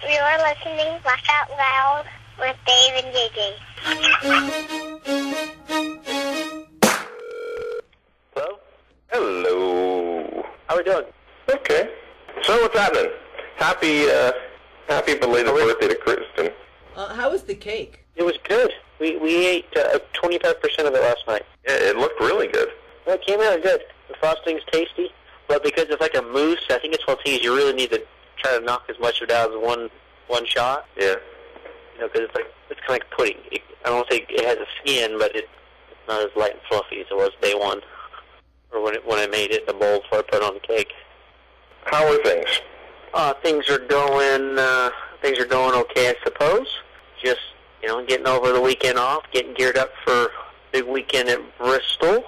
You're listening Laugh Out Loud with Dave and JJ. Hello? Hello. How we doing? Okay. So what's happening? Happy belated birthday to Kristen. How was the cake? It was good. We ate 25% of it last night. Yeah, it looked really good. Well, it came out good. The frosting's tasty, but because it's like a mousse, I think it's one of the things you really need to try to knock as much of it out as one shot. Yeah. You know, because it's kind of like pudding. I don't think it has a skin, but it's not as light and fluffy as it was day one, or when I made it in the bowl before I put it on the cake. How are things? Things are going okay, I suppose. Just, getting over the weekend off, getting geared up for a big weekend at Bristol.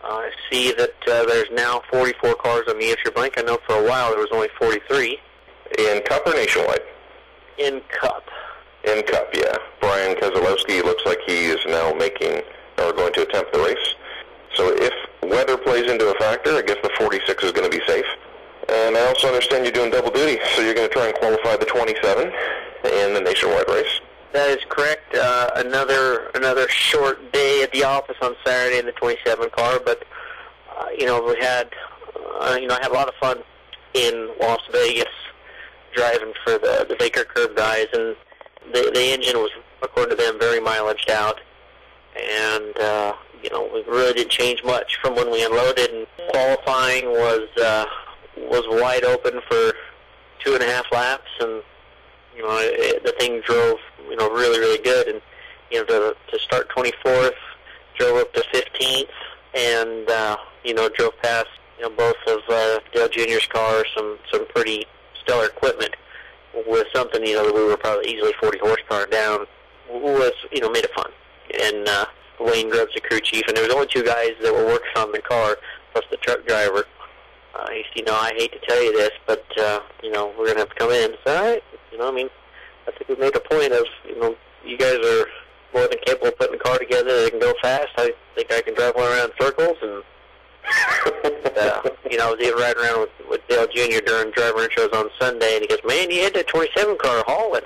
I see that there's now 44 cars on the entry blank. I know for a while there was only 43. In Cup or Nationwide? In Cup. In Cup, yeah. Brian Keselowski looks like he is now going to attempt the race. So if weather plays into a factor, I guess the 46 is going to be safe. And I also understand you're doing double duty, so you're going to try and qualify the 27 in the Nationwide race. That is correct. Another short day at the office on Saturday in the 27 car, but we had I had a lot of fun in Las Vegas driving for the Baker Curve guys, and the engine was, according to them, very mileaged out, and we really didn't change much from when we unloaded. And qualifying was wide open for 2.5 laps, and the thing drove really, really good, and to start 24th, drove up to 15th, and drove past both of Dale Jr.'s cars, some pretty stellar equipment with something that we were probably easily 40 horsepower down. Was made it fun, and Wayne Grubbs, the crew chief, and there was only 2 guys that were working on the car plus the truck driver. He said, I hate to tell you this, but we're gonna have to come in. It's all right. I think we made a point of, you guys are more than capable of putting the car together. They can go fast. I think I can drive one around in circles. And, I was even riding around with Dale Jr. during driver intros on Sunday, and he goes, man, you had that 27 car hauling.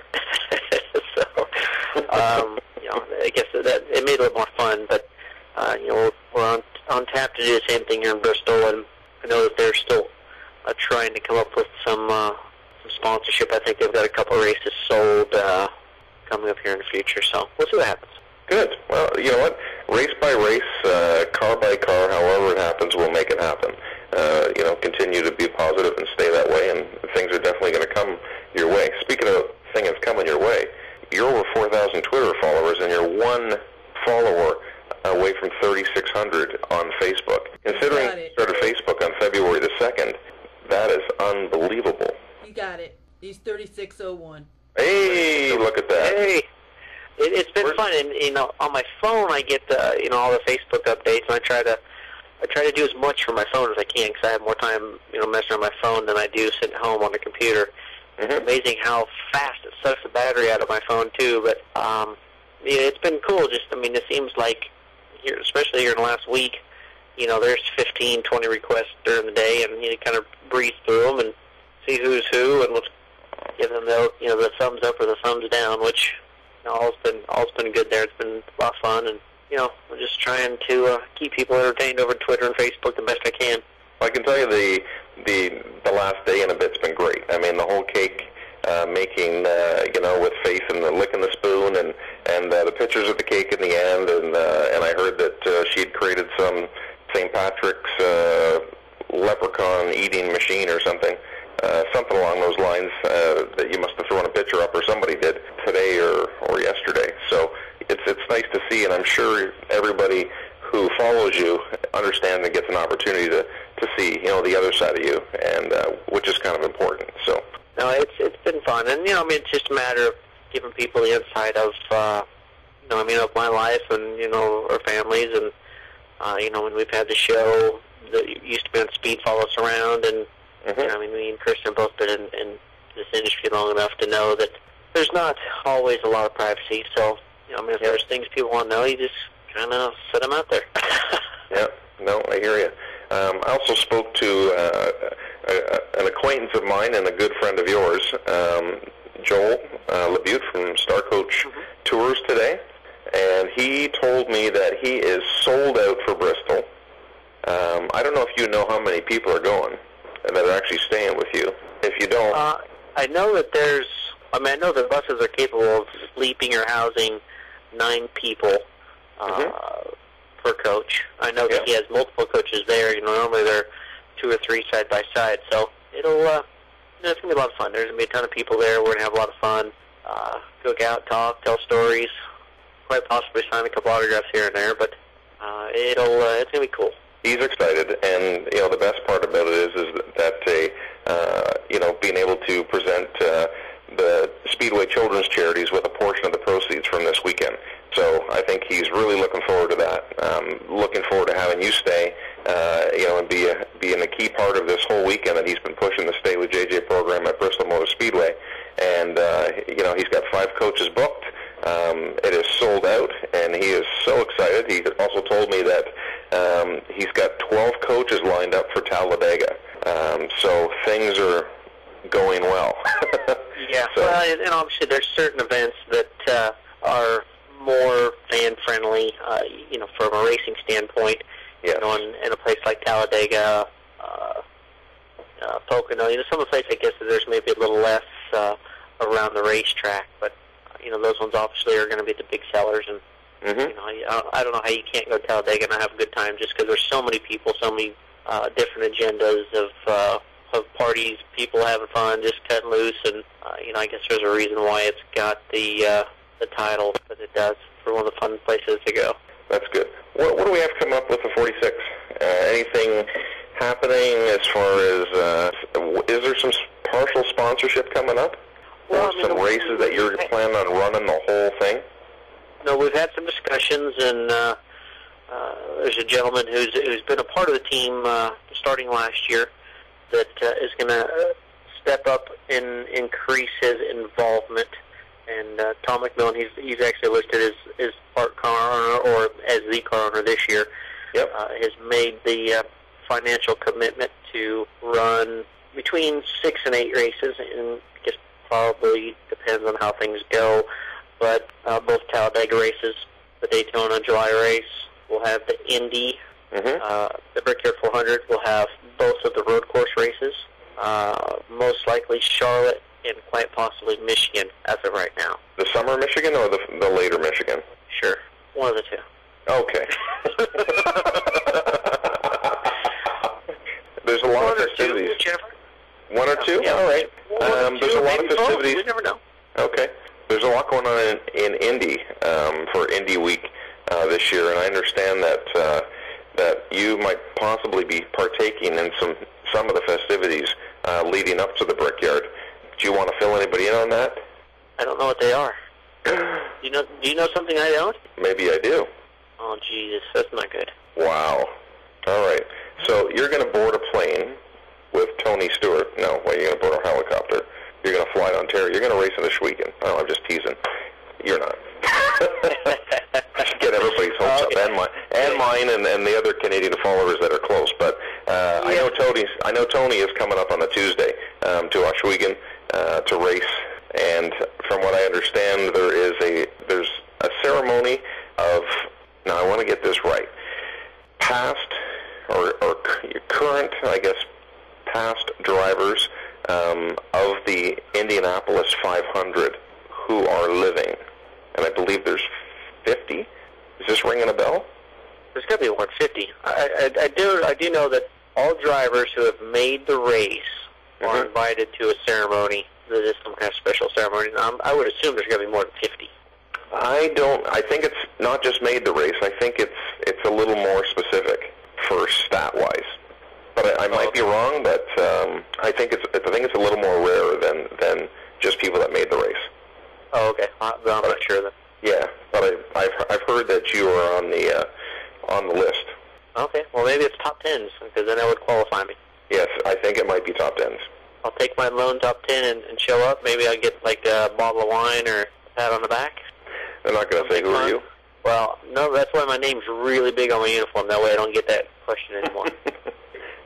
So, I guess that it made it a little more fun, but, we're on tap to do the same thing here in Bristol, and I know that they're still trying to come up with some sponsorship. I think they've got a couple of races sold coming up here in the future, so we'll see what happens. Good. Well, you know what? Race by race, car by car, however it happens, we'll make it happen. Continue to be positive and stay that way, and things are definitely going to come your way. Speaking of things coming your way, you're over 4,000 Twitter followers, and you're one follower away from 3,600 on Facebook. Considering you started Facebook on February the 2nd, that is unbelievable. You got it. He's 3601. Hey, look at that. Hey, it's been fun, and on my phone I get all the Facebook updates, and I try to do as much from my phone as I can because I have more time messing on my phone than I do sitting at home on the computer. Mm-hmm. It's amazing how fast it sucks the battery out of my phone too. But it's been cool. It seems like here, especially here in the last week, there's 15, 20 requests during the day, and you kind of breeze through them and see who's who, and we'll give them the thumbs up or the thumbs down, which all's been good there. It's been a lot of fun, and we're just trying to keep people entertained over Twitter and Facebook the best I can. I can tell you the last day and a bit's been great. I mean, the whole cake making, with Faith and the licking the spoon, and the pictures of the cake in the end, and I heard that she'd created some St. Patrick's leprechaun eating machine or something along those lines that you must have thrown a picture up, or somebody did today or yesterday. So it's nice to see, and I'm sure everybody who follows you understands and gets an opportunity to see the other side of you, and which is kind of important. So no, it's been fun, and it's just a matter of giving people the insight of of my life and our families, and when we've had the show that used to be on Speed Follow Us Around, and me and Kirsten have both been in this industry long enough to know that there's not always a lot of privacy. So if there's things people want to know, you just kind of set them out there. Yeah, no, I hear you. I also spoke to an acquaintance of mine and a good friend of yours. Joel Labute from Star Coach Tours today, and he told me that he is sold out for Bristol. I don't know if you know how many people are going that are actually staying with you. If you don't... I know that I know the buses are capable of sleeping or housing 9 people per coach. I know that he has multiple coaches there. Normally they're 2 or 3 side by side, so it'll... it's going to be a lot of fun. There's going to be a ton of people there. We're going to have a lot of fun. Go out, talk, tell stories, quite possibly sign a couple autographs here and there, but it's going to be cool. He's excited, and the best part about it is that being able to present the Speedway Children's Charities with a portion of the proceeds from this weekend. So I think he's really looking forward to that. Looking forward to having you stay, and being a key part of this whole weekend that he's been pushing the Stay with JJ program at Bristol Motor Speedway. And he's got 5 coaches booked. It is sold out, and he is so excited. He also told me that he's got 12 coaches lined up for Talladega. So things are going well. Yeah, so. Well, and obviously there's certain events that are more fan-friendly, from a racing standpoint. Yes. In a place like Talladega, Pocono, some of the places I guess that there's maybe a little less around the racetrack, but those ones obviously are going to be the big sellers, and I don't know how you can't go to Talladega and have a good time just because there's so many people, so many different agendas of parties, people having fun, just cutting loose, and I guess there's a reason why it's got the title that it does for one of the fun places to go. That's good. What do we have coming up with the 46? Anything happening as far as, is there some partial sponsorship coming up? Or some races that you're planning on running the whole thing? No, we've had some discussions, and there's a gentleman who's been a part of the team starting last year that is going to step up and increase his involvement. And Tom McMillan, he's actually listed as part car owner or as the car owner this year. Yep. Has made the financial commitment to run between 6 and 8 races, and I guess probably depends on how things go. But both Talladega races, the Daytona July race, we'll have the Indy, the Brickyard 400. We'll have both of the road course races, most likely Charlotte, and quite possibly Michigan as of right now. The summer Michigan or the later Michigan? Sure. One of the 2. Okay. There's a lot of festivities. 1 or 2? Yeah. All right. There's a lot of festivities. We never know. Okay. There's a lot going on in Indy for Indy Week this year, and I understand that you might possibly be partaking in some of the festivities leading up to the Brickyard. Do you want to fill anybody in on that? I don't know what they are. Do you know something I don't? Maybe I do. Oh, Jesus, that's not good. Wow. All right. So you're going to board a plane with Tony Stewart. No, well, you're going to board a helicopter. You're going to fly to Ontario. You're going to race in the Schweigen. Oh, I'm just teasing. You're not. Get everybody's hopes up, and mine, and the other Canadian followers that are close. But I know Tony is coming up on a Tuesday to Ohsweken to race. And from what I understand, there's a ceremony of, now I want to get this right, past or current, I guess, past drivers of the Indianapolis 500 who are living, and I believe there's 50. Is this ringing a bell? There's got to be 150. I do know that all drivers who have made the race are invited to a ceremony. That is some kind of special ceremony. I would assume there's going to be more than 50. I think it's not just made the race. I think it's a little more specific for stat-wise. But I might be wrong. But I think it's a little more rare than just people that made the race. Oh, okay. I'm not sure then. Yeah, but I've heard that you are on the list. Okay. Well, maybe it's top 10s because then that would qualify me. Yes, I think it might be top 10s. I'll take my lone top 10 and show up. Maybe I'll get like a bottle of wine or a pat on the back. They're not going to say, who are you? Well, no, that's why my name's really big on my uniform. That way I don't get that question anymore.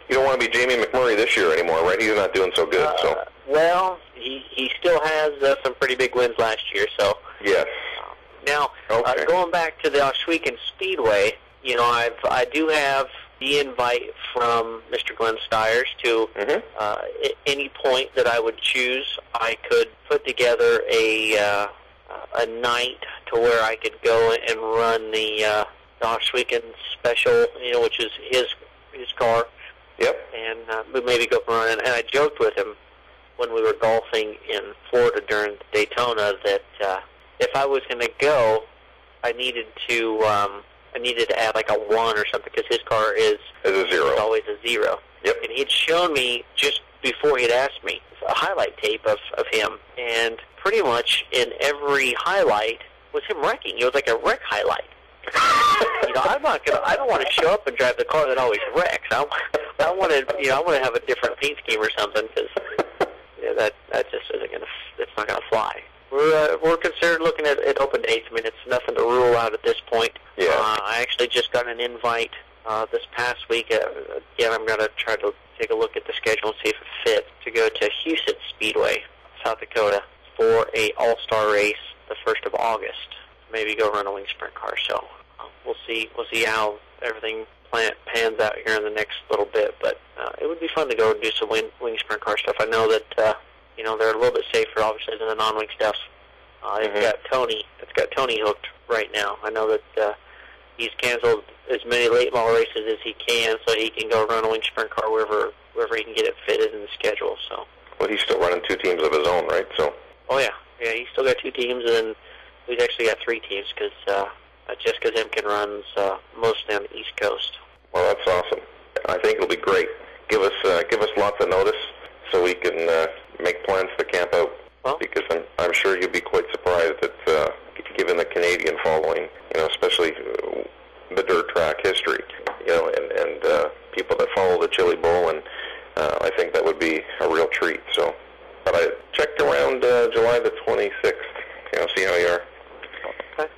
You don't want to be Jamie McMurray this year anymore, right? He's not doing so good. So Well, he still has some pretty big wins last year. So Yes. now Okay. going back to the Oshwegan Speedway, you know, I do have the invite from Mr. Glenn Stiers to at any point that I would choose, I could put together a night to where I could go and run the Oshwegan Special, you know, which is his car. Yep. And we maybe go for a run. And I joked with him when we were golfing in Florida during Daytona that if I was going to go, I needed to add like a 1 or something because his car is a 0. always a 0. Yep. And he'd shown me just before he'd asked me a highlight tape of him, and pretty much in every highlight was him wrecking. It was like a wreck highlight. You know, I don't want to show up and drive the car that always wrecks. I want to have a different paint scheme or something because that just isn't gonna. It's not gonna fly. We're considered looking at open dates. I mean, it's nothing to rule out at this point. Yeah. I actually just got an invite this past week. Again, I'm gonna try to take a look at the schedule and see if it fits to go to Huset Speedway, South Dakota, for a all-star race the 1st of August. Maybe go run a wing sprint car. So we'll see how everything pans out here in the next little bit. But it would be fun to go and do some wing sprint car stuff. I know that you know, they're a little bit safer, obviously, than the non-wing stuff. It's got Tony hooked right now. I know that he's canceled as many late model races as he can, so he can go run a wing sprint car wherever he can get it fitted in the schedule. So. Well, he's still running 2 teams of his own, right? So. Oh yeah, he's still got 2 teams, and we've actually got 3 teams because just because Emkin runs mostly on the East Coast. Well, that's awesome. I think it'll be great. Give us lots of notice so we can make plans to camp out. Well, because I'm sure you'll be quite surprised that given the Canadian following, you know, especially the dirt track history, you know, and people that follow the Chili Bowl, and I think that would be a real treat. So, but I checked around July the 26th. You know, see how you are. Okay.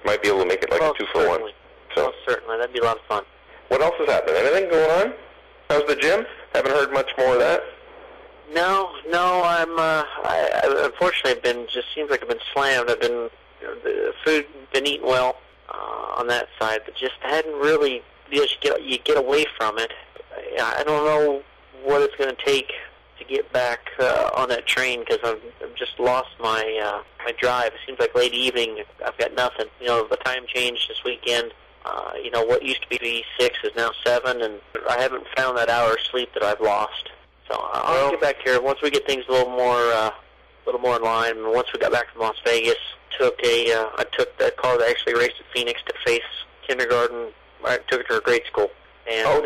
Might be able to make it like a 2-for-1. So certainly, that'd be a lot of fun. What else is happening? Anything going on? How's the gym? Haven't heard much more of that. No, I unfortunately seems like I've been slammed. I've been, the food been eating well on that side, but just hadn't really, you get away from it. I don't know what it's going to take to get back on that train because I've just lost my drive. It seems like late evening, I've got nothing. You know, the time changed this weekend. You know, what used to be 6 is now 7, and I haven't found that hour of sleep that I've lost. So I'll get back here once we get things a little more in line. And once we got back from Las Vegas, I took that car that actually raced at Phoenix to face kindergarten. I took it to her grade school, and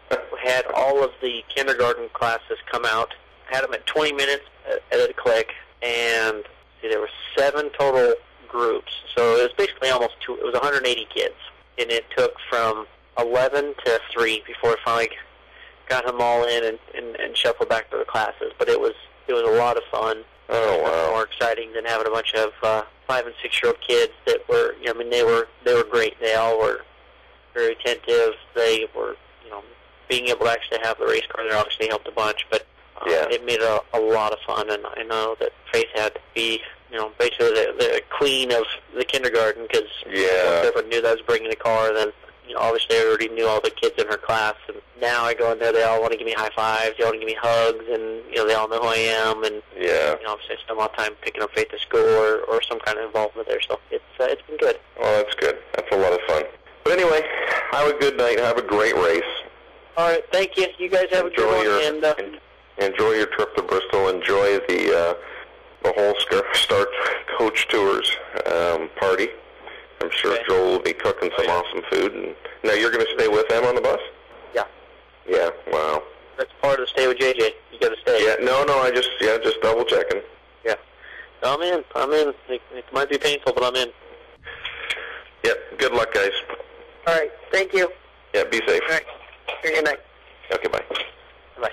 we had all of the kindergarten classes come out. Had them at 20 minutes at a click, and there were 7 total groups. So it was basically almost it was 180 kids, and it took from 11 to 3 before I finally got them all in and shuffled back to the classes. But it was a lot of fun. Oh wow! More exciting than having a bunch of 5- and 6-year-old kids that were. I mean, they were great. They all were very attentive. They were, you know, being able to actually have the race car there obviously helped a bunch. But it made it a lot of fun. And I know that Faith had to be, you know, basically the queen of the kindergarten because once everyone knew that I was bringing the car, then. You know, obviously, I already knew all the kids in her class, and now I go in there. They all want to give me high fives. They all want to give me hugs, and you know, they all know who I am. And you know, obviously, I spend a lot of time picking up Faith at school or some kind of involvement there. So it's been good. Well, that's good. That's a lot of fun. But anyway, have a good night. Have a great race. All right, thank you. You guys have a good one. Enjoy your trip to Bristol. Enjoy the whole Star Coach Tours party. I'm sure Joel will be cooking some awesome food. And now you're going to stay with them on the bus? Yeah. Yeah. Wow. That's part of the stay with JJ. You got to stay. Yeah. No. I just double checking. Yeah. I'm in. It might be painful, but I'm in. Yep. Good luck, guys. All right. Thank you. Yeah. Be safe. All right. Good night. Okay. Bye. Bye.